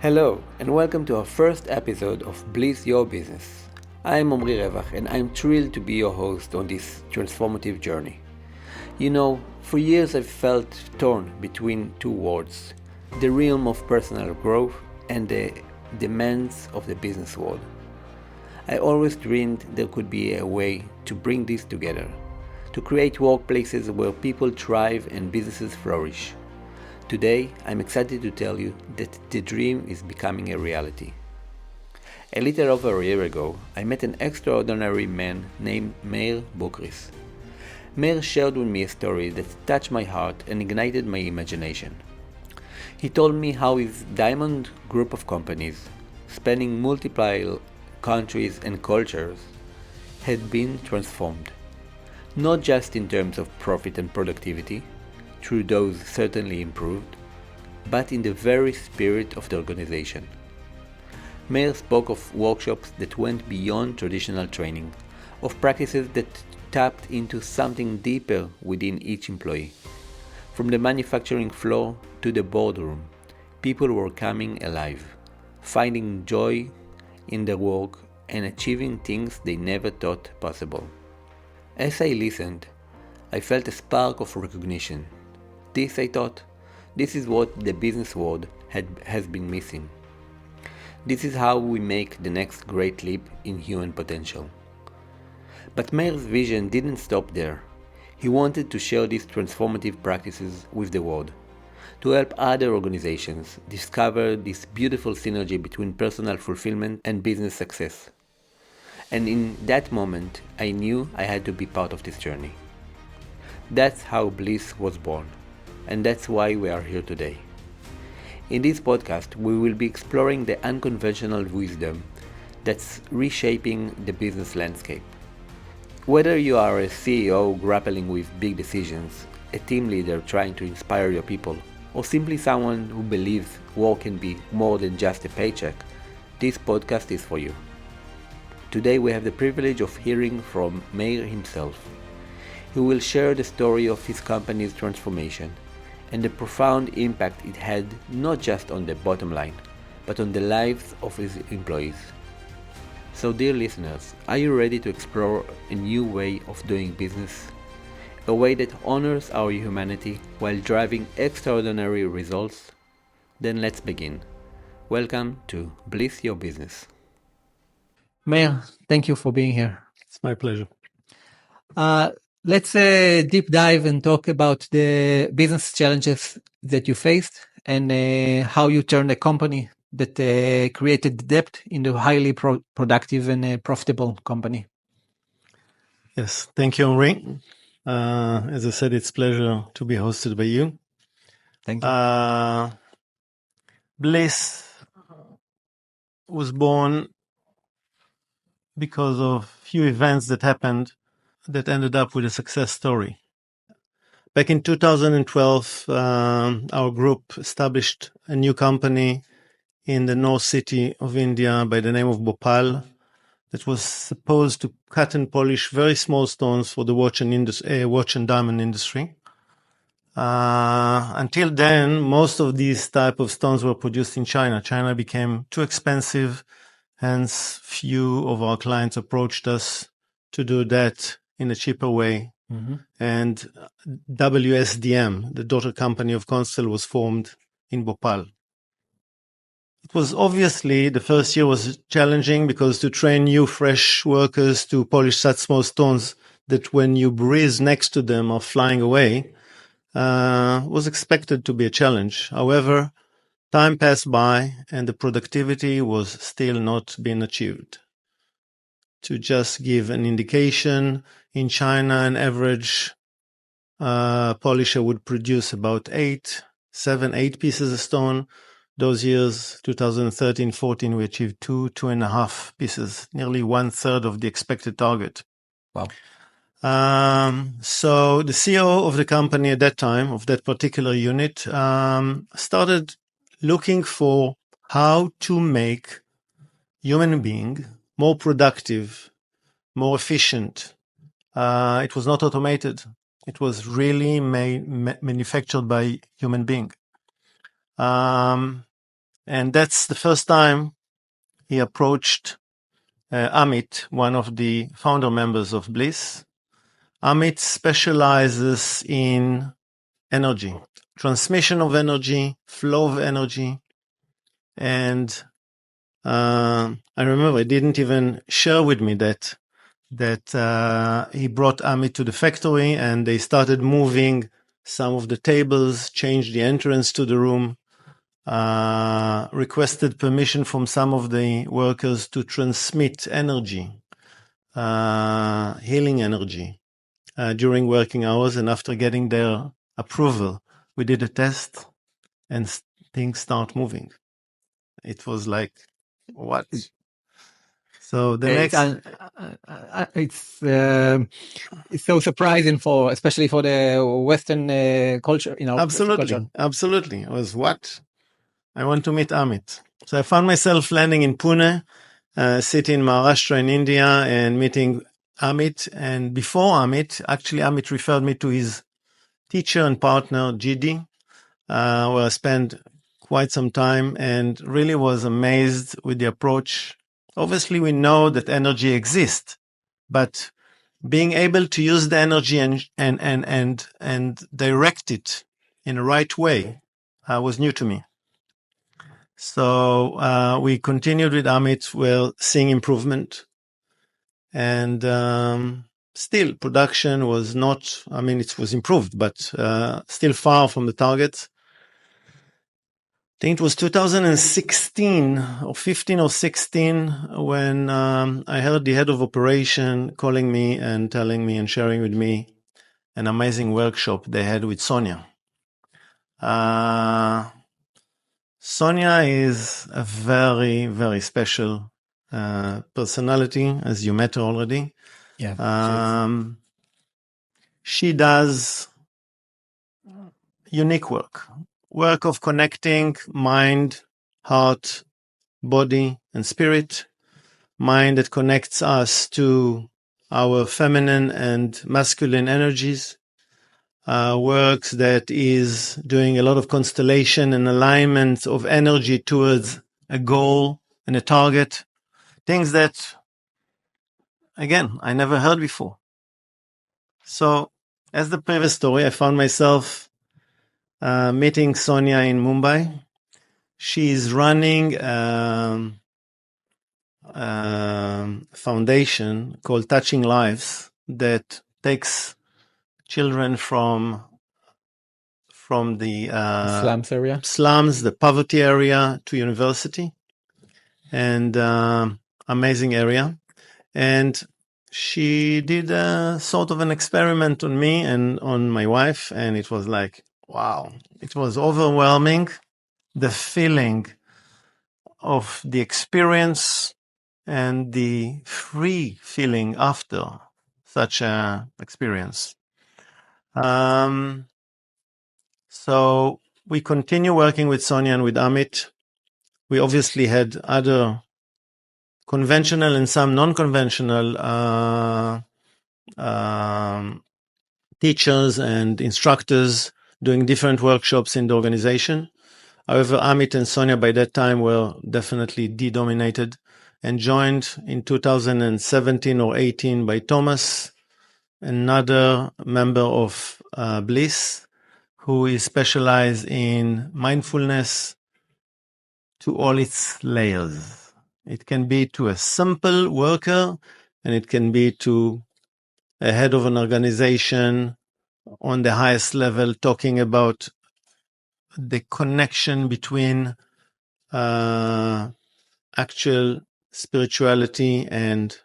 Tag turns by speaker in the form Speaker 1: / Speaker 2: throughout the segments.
Speaker 1: Hello, and welcome to our first episode of Bliss Your Business. I'm Omri Revach, and I'm thrilled to be your host on this transformative journey. You know, for years I've felt torn between two worlds, the realm of personal growth and the demands of the business world. I always dreamed there could be a way to bring these together, to create workplaces where people thrive and businesses flourish. Today, I'm excited to tell you that the dream is becoming a reality. A little over a year ago, I met an extraordinary man named Meir Boukris. Meir shared with me a story that touched my heart and ignited my imagination. He told me how his diamond group of companies, spanning multiple countries and cultures, had been transformed. Not just in terms of profit and productivity, through those certainly improved, but in the very spirit of the organization. Meir spoke of workshops that went beyond traditional training, of practices that tapped into something deeper within each employee. From the manufacturing floor to the boardroom, people were coming alive, finding joy in their work and achieving things they never thought possible. As I listened, I felt a spark of recognition. This, I thought, this is what the business world has been missing. This is how we make the next great leap in human potential. But Meir's vision didn't stop there. He wanted to share these transformative practices with the world, to help other organizations discover this beautiful synergy between personal fulfillment and business success. And in that moment, I knew I had to be part of this journey. That's how Bliss was born. And that's why we are here today. In this podcast, we will be exploring the unconventional wisdom that's reshaping the business landscape. Whether you are a CEO grappling with big decisions, a team leader trying to inspire your people, or simply someone who believes work can be more than just a paycheck, this podcast is for you. Today we have the privilege of hearing from Meir himself. He will share the story of his company's transformation and the profound impact it had not just on the bottom line, but on the lives of his employees. So dear listeners, are you ready to explore a new way of doing business? A way that honors our humanity while driving extraordinary results? Then let's begin. Welcome to Bliss Your Business. Meir, thank you for being here.
Speaker 2: It's my pleasure.
Speaker 1: Let's deep dive and talk about the business challenges that you faced and how you turned a company that created debt into a highly productive and profitable company.
Speaker 2: Yes, thank you, Omri. As I said, it's a pleasure to be hosted by you.
Speaker 1: Thank you.
Speaker 2: Bliss was born because of few events that happened that ended up with a success story. Back in 2012, our group established a new company in the north city of India by the name of Bhopal that was supposed to cut and polish very small stones for the watch and diamond industry. Until then, most of these type of stones were produced in China. China became too expensive, hence few of our clients approached us to do that in a cheaper way.
Speaker 1: Mm-hmm.
Speaker 2: And WSDM, the daughter company of Constell, was formed in Bhopal. It was obviously, the first year was challenging because to train new fresh workers to polish such small stones that when you breeze next to them are flying away was expected to be a challenge. However, time passed by and the productivity was still not being achieved. To just give an indication, in China, an average polisher would produce about 8 pieces of stone. Those years, 2013-14, we achieved 2.5 pieces, nearly 1/3 of the expected target.
Speaker 1: Wow.
Speaker 2: So the CEO of the company at that time, of that particular unit, started looking for how to make human being more productive, more efficient. It was not automated. It was really manufactured by human being. And that's the first time he approached Amit, one of the founder members of Bliss. Amit specializes in energy, transmission of energy, flow of energy. And I remember he didn't even share with me that he brought Amit to the factory and they started moving some of the tables, changed the entrance to the room, requested permission from some of the workers to transmit energy, healing energy during working hours. And after getting their approval, we did a test and things start moving. It was like, what? So the next,
Speaker 1: it's so surprising especially for the Western culture, culture.
Speaker 2: Absolutely. It was what? I want to meet Amit. So I found myself landing in Pune, sitting in Maharashtra in India and meeting Amit. And before Amit, actually Amit referred me to his teacher and partner, GD, where I spent quite some time and really was amazed with the approach. Obviously, we know that energy exists, but being able to use the energy and direct it in the right way was new to me. So we continued with Amit. We're seeing improvement, and still production was not. I mean, it was improved, but still far from the target. I think it was 2016 or 15 or 16 when I heard the head of operation calling me and telling me and sharing with me an amazing workshop they had with Sonia. Sonia is a very, very special personality, as you met her already.
Speaker 1: Yeah.
Speaker 2: She does unique work of connecting mind, heart, body, and spirit. Mind that connects us to our feminine and masculine energies. Works that is doing a lot of constellation and alignment of energy towards a goal and a target. Things that, again, I never heard before. So, as the previous story, I found myself meeting Sonia in Mumbai. She is running a foundation called Touching Lives that takes children from the slums, the poverty area, to university, and amazing area. And she did a sort of an experiment on me and on my wife, and it was like, wow, it was overwhelming. The feeling of the experience and the free feeling after such an experience. So we continue working with Sonia and with Amit. We obviously had other conventional and some non-conventional teachers and instructors doing different workshops in the organization. However, Amit and Sonia by that time were definitely de-dominated and joined in 2017 or 18 by Thomas, another member of Bliss, who is specialized in mindfulness to all its layers. It can be to a simple worker, and it can be to a head of an organization on the highest level, talking about the connection between actual spirituality and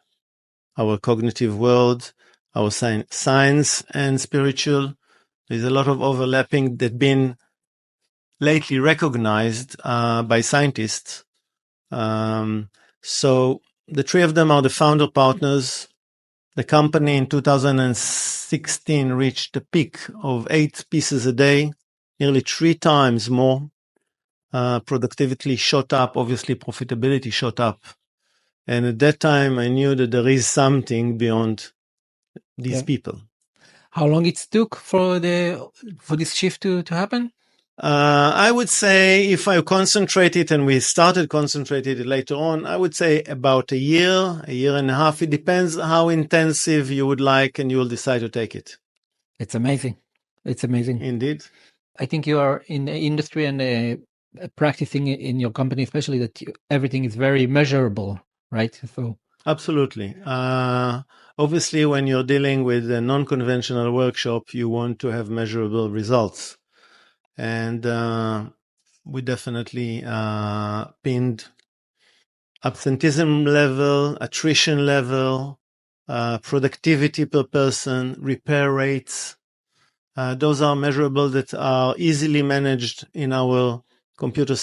Speaker 2: our cognitive world, our science and spiritual. There's a lot of overlapping that been lately recognized by scientists. So the three of them are the founder partners. The company in 2016 reached a peak of 8 pieces a day, nearly 3 times more. Productivity shot up, obviously profitability shot up. And at that time, I knew that there is something beyond these people.
Speaker 1: How long it took for this shift to happen?
Speaker 2: I would say if I concentrate it, and we started concentrating it later on, I would say about a year and a half. It depends how intensive you would like, and you will decide to take it.
Speaker 1: It's amazing. It's amazing.
Speaker 2: Indeed.
Speaker 1: I think you are in the industry and practicing in your company, especially that everything is very measurable, right? So
Speaker 2: absolutely. Obviously, when you're dealing with a non-conventional workshop, you want to have measurable results. And we definitely pinned absenteeism level, attrition level, productivity per person, repair rates. Those are measurable that are easily managed in our computer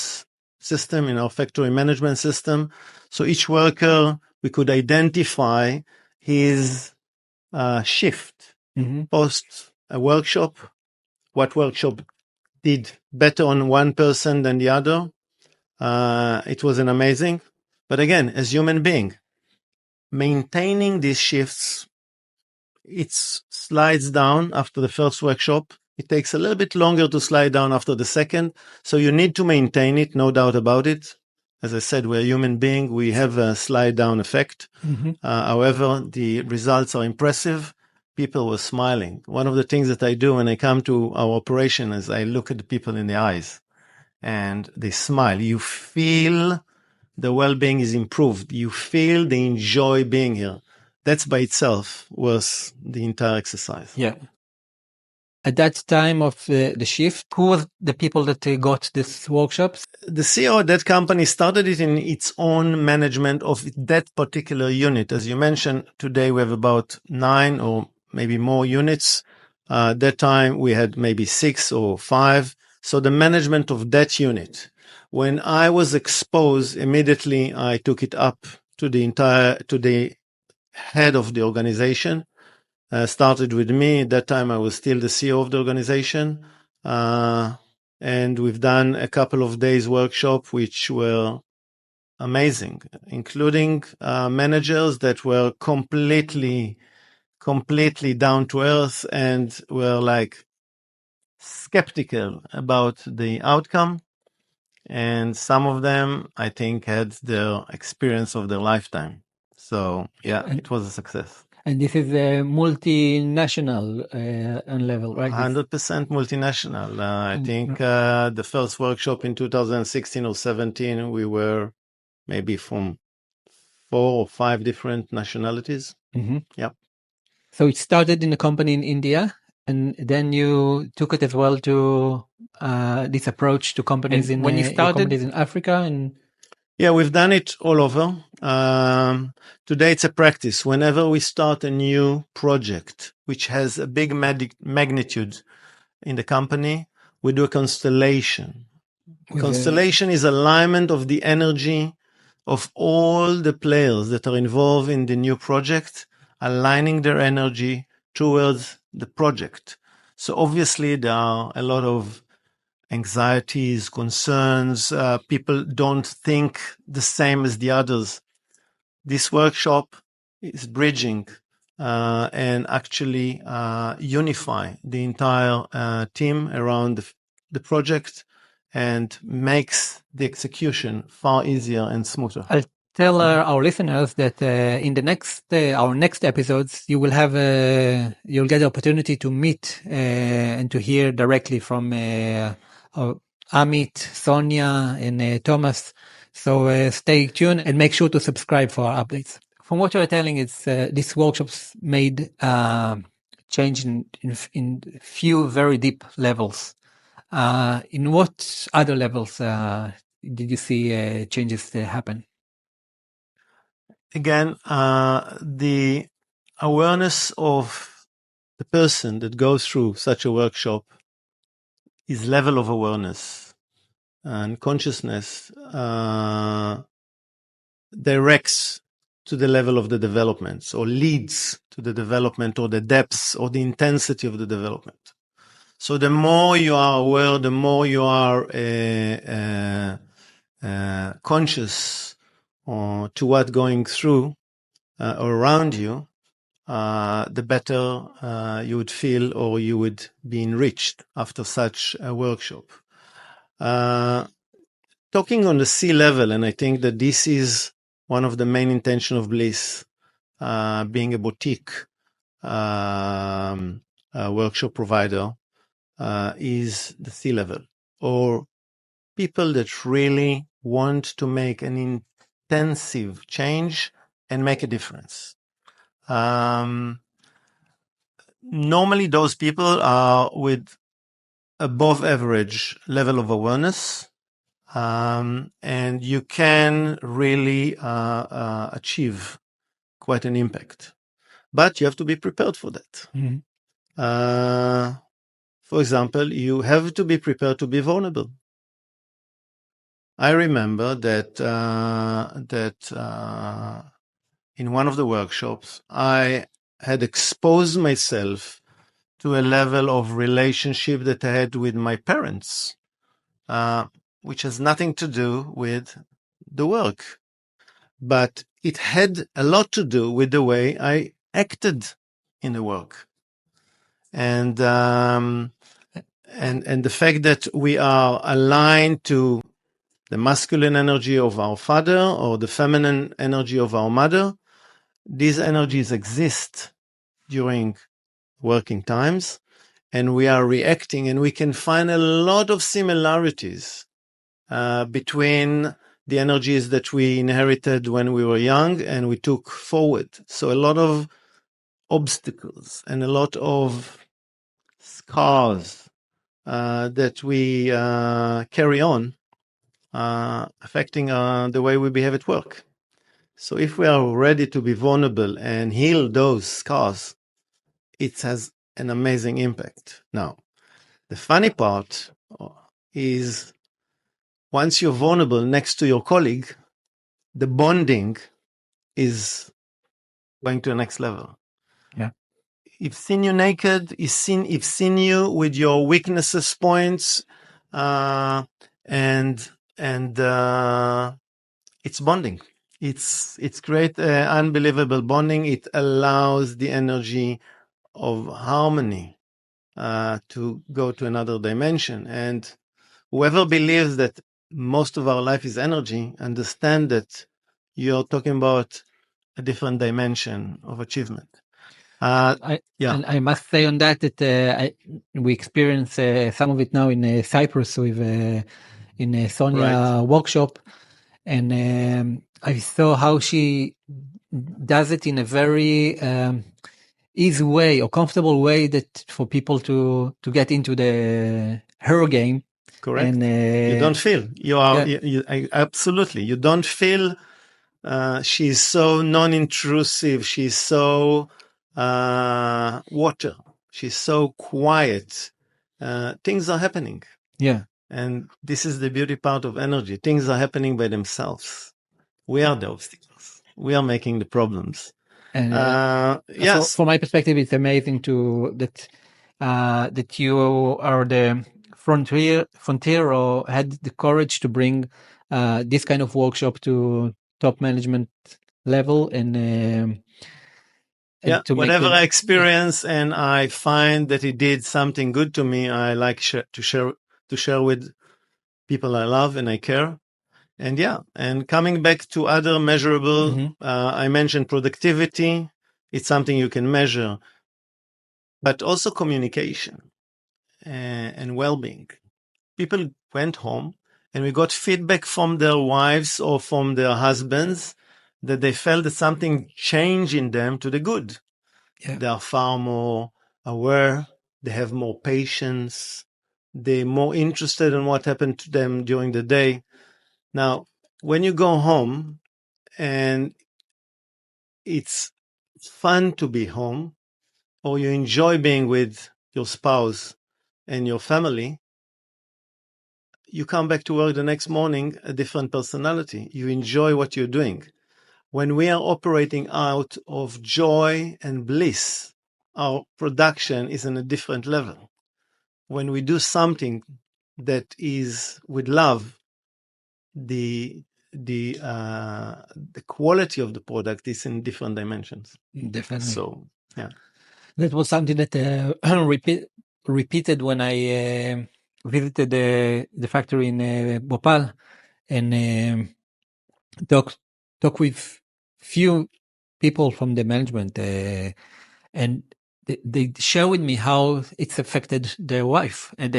Speaker 2: system, in our factory management system. So each worker, we could identify his shift post a workshop, what workshop did better on one person than the other. It was an amazing. But again, as human being, maintaining these shifts, it slides down after the first workshop. It takes a little bit longer to slide down after the second. So you need to maintain it, no doubt about it. As I said, we're a human being. We have a slide down effect. However, the results are impressive. People were smiling. One of the things that I do when I come to our operation is I look at the people in the eyes and they smile. You feel the well-being is improved. You feel they enjoy being here. That's by itself worth the entire exercise.
Speaker 1: yeah. At that time of the shift, who was the people that got these workshops?
Speaker 2: The CEO of that company started it in its own management of that particular unit. As you mentioned, today we have about 9 or maybe more units. That time we had maybe 6 or 5. So the management of that unit. When I was exposed, immediately I took it up to the head of the organization. Started with me. At that time, I was still the CEO of the organization. And we've done a couple of days workshop, which were amazing, including managers that were completely down to earth and were like skeptical about the outcome. And some of them, I think, had their experience of their lifetime. So yeah, it was a success.
Speaker 1: And this is a multinational level, right?
Speaker 2: 100% multinational. I think the first workshop in 2016 or 17, we were maybe from 4 or 5 different nationalities. Yeah.
Speaker 1: So it started in a company in India, and then you took it as well to this approach to companies in when you started companies in Africa and.
Speaker 2: Yeah, we've done it all over. Today it's a practice. Whenever we start a new project, which has a big magnitude in the company, we do a constellation. Constellation is alignment of the energy of all the players that are involved in the new project, aligning their energy towards the project. So obviously there are a lot of anxieties, concerns. People don't think the same as the others. This workshop is bridging and actually unify the entire team around the project and makes the execution far easier and smoother.
Speaker 1: I'll tell our listeners that in the next our next episodes, you will have you'll get the opportunity to meet and to hear directly from Amit, Sonia, and Thomas. So stay tuned and make sure to subscribe for our updates. From what you're telling, it's these workshops made change in few very deep levels. In what other levels did you see changes happen?
Speaker 2: Again, the awareness of the person that goes through such a workshop, his level of awareness and consciousness directs to the level of the developments or leads to the development or the depths or the intensity of the development. So the more you are aware, the more you are conscious to what going through or around you, the better you would feel or you would be enriched after such a workshop. Talking on the C level, and I think that this is one of the main intention of Bliss, being a boutique workshop provider, is the C level, or people that really want to make an intensive change and make a difference. Normally, those people are with above average level of awareness, and you can really achieve quite an impact. But you have to be prepared for that.
Speaker 1: Mhm.
Speaker 2: For example, you have to be prepared to be vulnerable. I remember that in one of the workshops, I had exposed myself to a level of relationship that I had with my parents, which has nothing to do with the work, but it had a lot to do with the way I acted in the work. And the fact that we are aligned to the masculine energy of our father or the feminine energy of our mother, these energies exist during working times, and we are reacting, and we can find a lot of similarities between the energies that we inherited when we were young and we took forward. So a lot of obstacles and a lot of scars that we carry on, affecting the way we behave at work. So if we are ready to be vulnerable and heal those scars, it has an amazing impact. Now, the funny part is once you're vulnerable next to your colleague, the bonding is going to the next level.
Speaker 1: Yeah.
Speaker 2: If seen you naked, if seen you with your weaknesses points, and it's bonding. It's great, unbelievable bonding. It allows the energy of harmony to go to another dimension. And whoever believes that most of our life is energy, understand that you're talking about a different dimension of achievement.
Speaker 1: And I must say on that we experience some of it now in Cyprus with in Sonia workshop, and I saw how she does it in a very easy way or comfortable way that for people to get into her game.
Speaker 2: Correct.
Speaker 1: And
Speaker 2: you don't feel you are absolutely you don't feel. She's so non-intrusive. She's so water. She's so quiet. Things are happening.
Speaker 1: Yeah.
Speaker 2: And this is the beauty part of energy. Things are happening by themselves. We are the obstacles. We are making the problems.
Speaker 1: And
Speaker 2: yes.
Speaker 1: From my perspective, it's amazing that you are the frontier or had the courage to bring this kind of workshop to top management level and
Speaker 2: to whatever I experience and I find that it did something good to me, I like to share with people I love and I care. And and coming back to other measurable, I mentioned productivity. It's something you can measure, but also communication and well-being. People went home and we got feedback from their wives or from their husbands that they felt that something changed in them to the good. Yeah. They are far more aware. They have more patience. They're more interested in what happened to them during the day. Now, when you go home and it's fun to be home, or you enjoy being with your spouse and your family, you come back to work the next morning a different personality. You enjoy what you're doing. When we are operating out of joy and bliss, our production is on a different level. When we do something that is with love, the quality of the product is in different dimensions.
Speaker 1: Definitely.
Speaker 2: So
Speaker 1: that was something that repeated when I visited the factory in Bhopal and talk with few people from the management, and they share with me how it's affected their wife and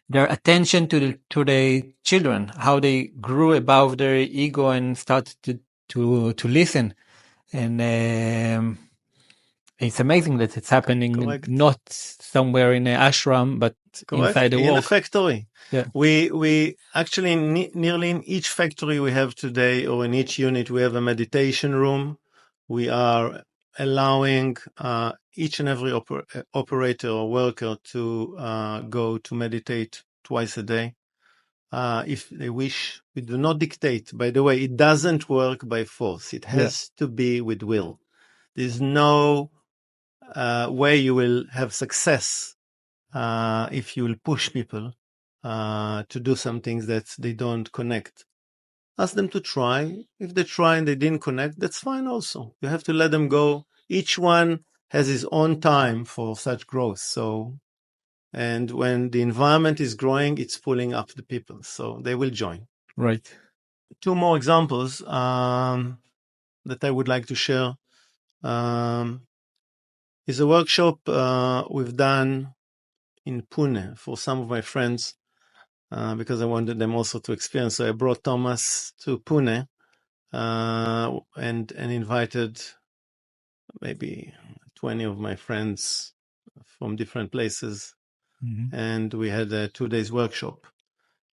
Speaker 1: their attention to the children, how they grew above their ego and started to listen. And it's amazing that it's happening.
Speaker 2: Correct.
Speaker 1: Not somewhere in an ashram, but
Speaker 2: Correct.
Speaker 1: inside the
Speaker 2: in
Speaker 1: work.
Speaker 2: a factory.
Speaker 1: Yeah.
Speaker 2: We actually nearly in each factory we have today, or in each unit, we have a meditation room. We are allowing each and every operator or worker to go to meditate twice a day if they wish. We do not dictate. By the way, it doesn't work by force. It has to be with will. There's no way you will have success if you will push people to do some things that they don't connect. Ask them to try. If they try and they didn't connect, that's fine also. You have to let them go. Each one has his own time for such growth. So, and when the environment is growing, it's pulling up the people. So they will join.
Speaker 1: Right.
Speaker 2: Two more examples that I would like to share is a workshop we've done in Pune for some of my friends because I wanted them also to experience. So I brought Thomas to Pune and invited maybe 20 of my friends from different places. Mm-hmm. And we had a 2 days workshop.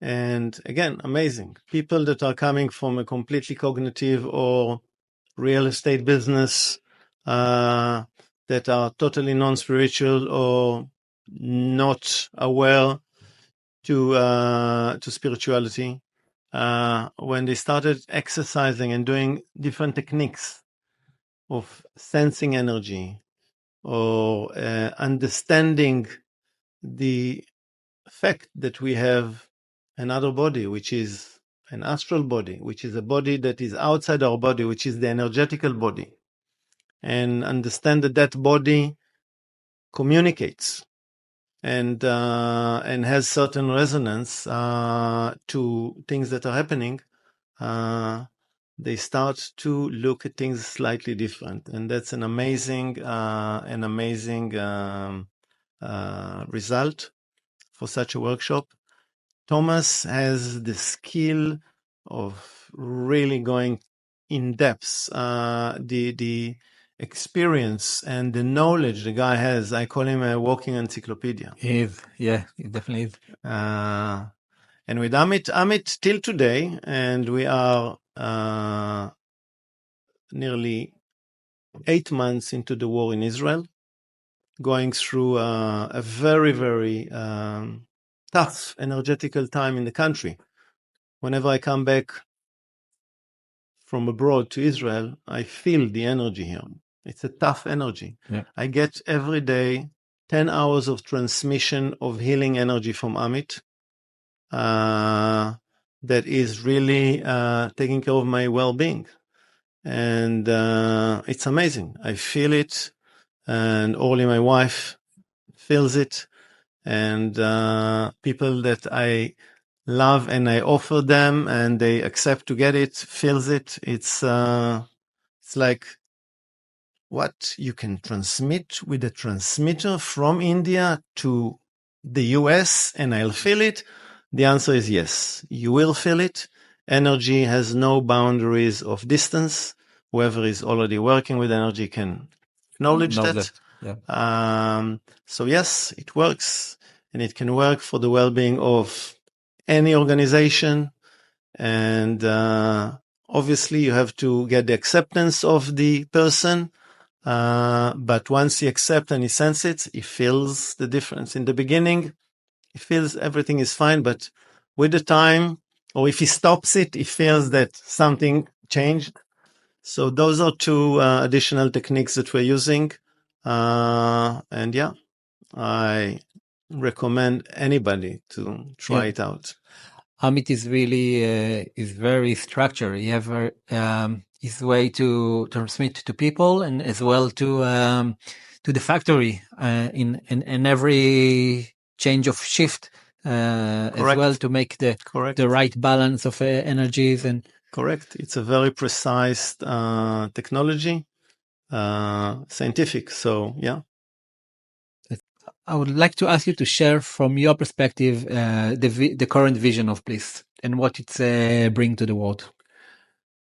Speaker 2: And again, amazing. People that are coming from a completely cognitive or real estate business that are totally non-spiritual or not aware to spirituality. When they started exercising and doing different techniques of sensing energy or understanding the fact that we have another body, which is an astral body, which is a body that is outside our body, which is the energetical body, and understand that that body communicates and has certain resonance to things that are happening, they start to look at things slightly different, and that's an amazing result for such a workshop. Thomas has the skill of really going in depth. The experience and the knowledge the guy has, I call him a walking encyclopedia.
Speaker 1: He is, yeah, he definitely is.
Speaker 2: And with Amit till today, and we are nearly 8 months into the war in Israel, going through a very, very tough energetical time in the country. Whenever I come back from abroad to Israel, I feel the energy here. It's a tough energy.
Speaker 1: Yeah.
Speaker 2: I get every day 10 hours of transmission of healing energy from Amit that is really taking care of my well-being. And it's amazing. I feel it, and Orly, my wife, feels it. And people that I love and I offer them and they accept to get it, feels it. It's like what you can transmit with a transmitter from India to the US and I'll feel it. The answer is yes, you will feel it. Energy has no boundaries of distance. Whoever is already working with energy can acknowledge that. Yeah. So yes, it works, and it can work for the well-being of any organization. And obviously you have to get the acceptance of the person. But once he accepts and he senses it, he feels the difference. In the beginning, he feels everything is fine, but with the time, or if he stops it, he feels that something changed. So those are two additional techniques that we're using. And yeah, I recommend anybody to try it out.
Speaker 1: Amit is really is very structured. He have his way to transmit to people, and as well to the factory in every change of shift as well to make the right balance of energies. And
Speaker 2: correct, it's a very precise technology, scientific. So yeah.
Speaker 1: I would like to ask you to share from your perspective the current vision of Bliss and what it's bring to the world.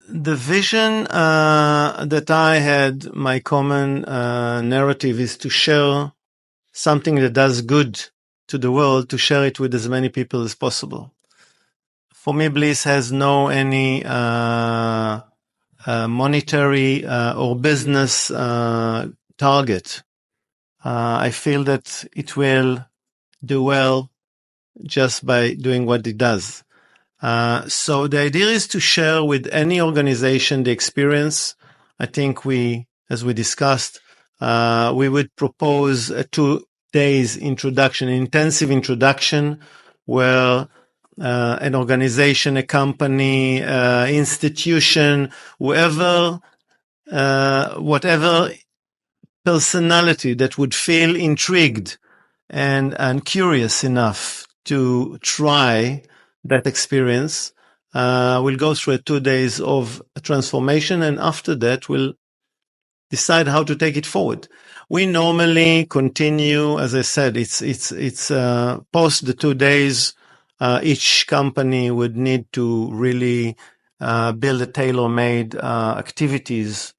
Speaker 2: The vision that I had, my common narrative is to share something that does good to the world, to share it with as many people as possible. For me, Bliss has no any monetary or business target. I feel that it will do well just by doing what it does. So the idea is to share with any organization the experience. I think as we discussed, we would propose a 2 days introduction, intensive introduction, where an organization, a company, institution, whoever, whatever personality that would feel intrigued and curious enough to try that experience, we'll go through 2 days of transformation, and after that we'll decide how to take it forward. We normally continue, as I said, it's post the 2 days, each company would need to really build a tailor-made activities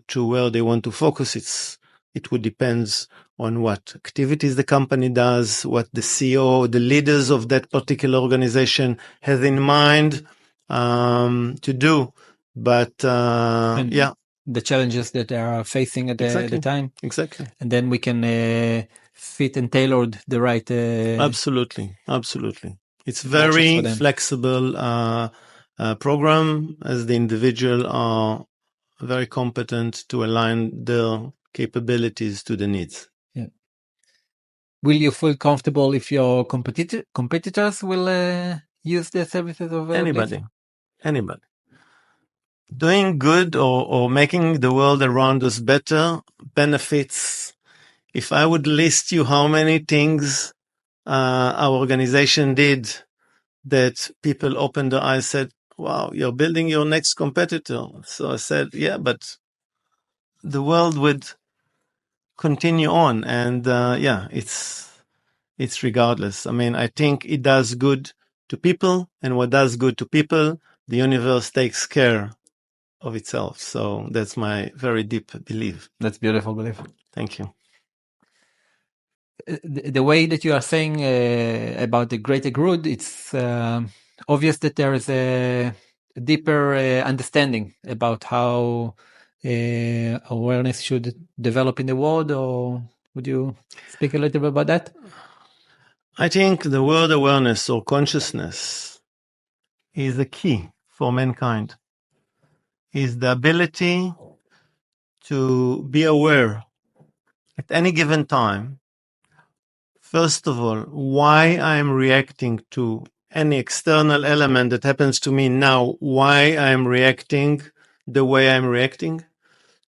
Speaker 2: to where they want to focus. It would depends on what activities the company does, what the CEO, the leaders of that particular organization has in mind to do. But yeah,
Speaker 1: the challenges that they are facing at the time.
Speaker 2: Exactly.
Speaker 1: And then we can fit and tailor the right.
Speaker 2: Absolutely. It's very flexible program, as the individual are very competent to align their capabilities to the needs.
Speaker 1: Yeah. Will you feel comfortable if your competitors will use the services of
Speaker 2: anybody? Doing good or making the world around us better benefits. If I would list you how many things our organization did that people opened their eyes, said, wow, you're building your next competitor. So I said, yeah, but the world would continue on. And yeah, it's regardless. I mean, I think it does good to people, and what does good to people, the universe takes care of itself. So that's my very deep belief.
Speaker 1: That's beautiful belief.
Speaker 2: Thank you.
Speaker 1: The way that you are saying about the greater good, it's obvious that there is a deeper understanding about how awareness should develop in the world. Or would you speak a little bit about that?
Speaker 2: I think the word awareness or consciousness is the key for mankind. Is the ability to be aware at any given time, first of all, why I'm reacting to any external element that happens to me now, why I'm reacting the way I'm reacting,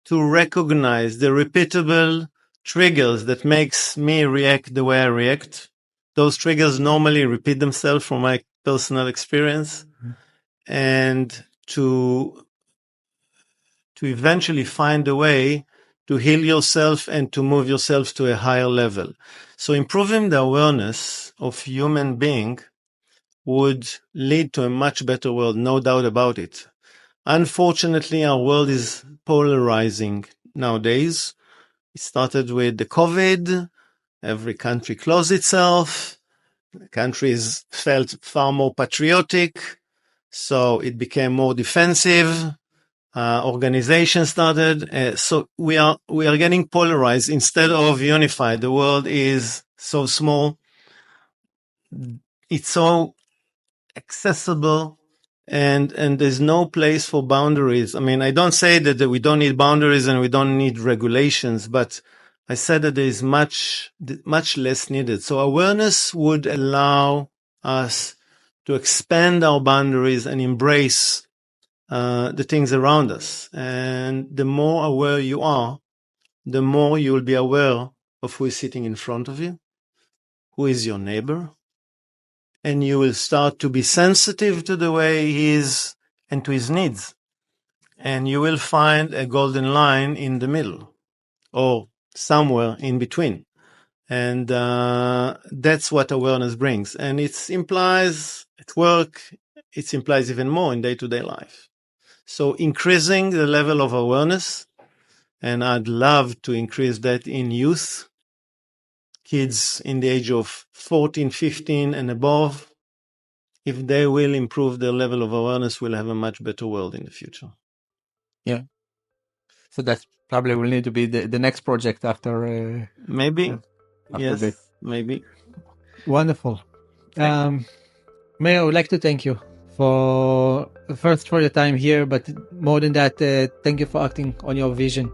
Speaker 2: to recognize the repeatable triggers that makes me react the way I react. Those triggers normally repeat themselves from my personal experience, and to eventually find a way to heal yourself and to move yourself to a higher level. So improving the awareness of human being would lead to a much better world, no doubt about it. Unfortunately, our world is polarizing nowadays. It started with the COVID. Every country closed itself. The countries felt far more patriotic, so it became more defensive. Organizations started. So we are getting polarized instead of unified. The world is so small. It's so accessible, and there's no place for boundaries. I mean, I don't say that we don't need boundaries and we don't need regulations, but I said that there is much less needed. So awareness would allow us to expand our boundaries and embrace the things around us. And the more aware you are, the more you will be aware of who is sitting in front of you. who is your neighbor, and you will start to be sensitive to the way he is and to his needs. And you will find a golden line in the middle or somewhere in between. And that's what awareness brings. And it implies at work, it implies even more in day-to-day life. So increasing the level of awareness, and I'd love to increase that in youth, kids in the age of 14, 15 and above. If they will improve their level of awareness, we'll have a much better world in the future.
Speaker 3: Yeah. So that's probably will need to be the next project after.
Speaker 2: Maybe.
Speaker 3: After
Speaker 2: Yes,
Speaker 3: this.
Speaker 2: maybe.
Speaker 3: Wonderful. Meir, I would like to thank you for your time here, but more than that, thank you for acting on your vision.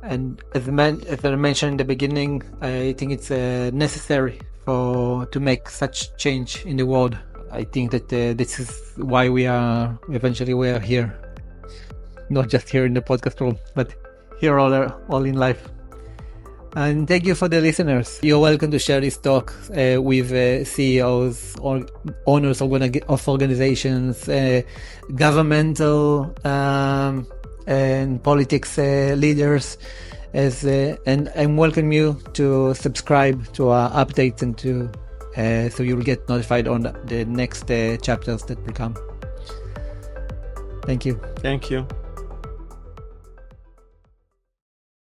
Speaker 3: And as I mentioned in the beginning, I think it's necessary to make such change in the world. I think that this is why we are here, not just here in the podcast room, but here all in life. And thank you for the listeners. You're welcome to share this talk with CEOs or owners of organizations, governmental and politics leaders, and I welcome you to subscribe to our updates and so you'll get notified on the next chapters that will come. Thank you.
Speaker 2: Thank you.